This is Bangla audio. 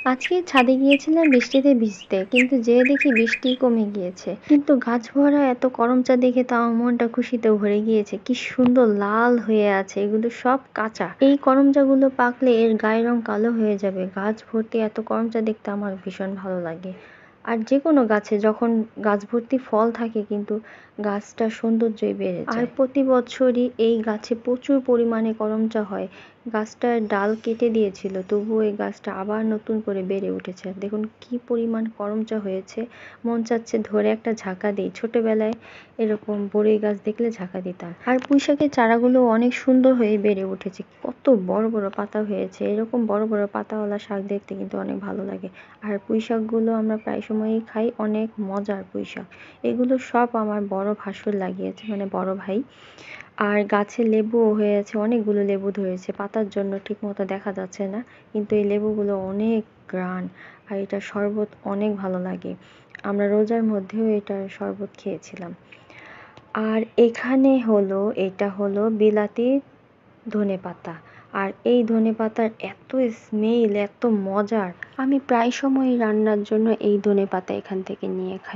আজকে ছাদে গিয়েছিলাম বৃষ্টিতে ভিজতে, কিন্তু যেয়ে দেখি বৃষ্টি কমে গিয়েছে। কিন্তু গাছ ভরা এত করমচা দেখে তো আমার মনটা খুশিতে ভরে গিয়েছে। কি সুন্দর লাল হয়ে আছে, এগুলো সব কাঁচা। এই করমচাগুলো পাকলে এর গায়ের রং কালো হয়ে যাবে। গাছ ভর্তি এত করমচা দেখতে আমার ভীষণ ভালো লাগে। আর যে কোনো গাছে যখন গাছ ভর্তি ফল থাকে, কিন্তু গাছটার সৌন্দর্যই বেড়ে যায়। আর প্রতি বছরই এই গাছে প্রচুর পরিমাণে করমচা হয়। গাছটার ডাল কেটে দিয়েছিল, তবুও এই গাছটা আবার নতুন করে বেড়ে উঠেছে। দেখুন কি পরিমাণ করমচা হয়েছে, মন চাচ্ছে ধরে একটা ঝাঁকা দিই। ছোটবেলায় এরকম বড়ই গাছ দেখলে ঝাঁকা দিতাম। আর পুঁইশাকের চারাগুলো অনেক সুন্দর হয়ে বেড়ে উঠেছে, কত বড় বড় পাতা হয়েছে। এরকম বড় বড় পাতাওয়ালা শাক দেখতে কিন্তু অনেক ভালো লাগে। আর পুঁইশাকগুলো আমরা প্রায় সময়ই খাই, অনেক মজার পুঁইশাক। এগুলো সব আমার বড় ভাসুর লাগিয়েছে, মানে বড় ভাই। আর গাছে লেবুও হয়েছে, অনেকগুলো লেবু ধরেছে। পাতার জন্য ঠিক মতো দেখা যাচ্ছে না, কিন্তু এই লেবুগুলো অনেক গ্রান। আর এটার শরবত অনেক ভালো লাগে, আমরা রোজার মধ্যেও এটার শরবত খেয়েছিলাম। আর এটা হলো বিলাতি ধনেপাতা। আর এই ধনেপাতার এত স্মেল, এত মজার, আমি প্রায় সময় রান্নার জন্য এই ধনেপাতা এখান থেকে নিয়ে খাই।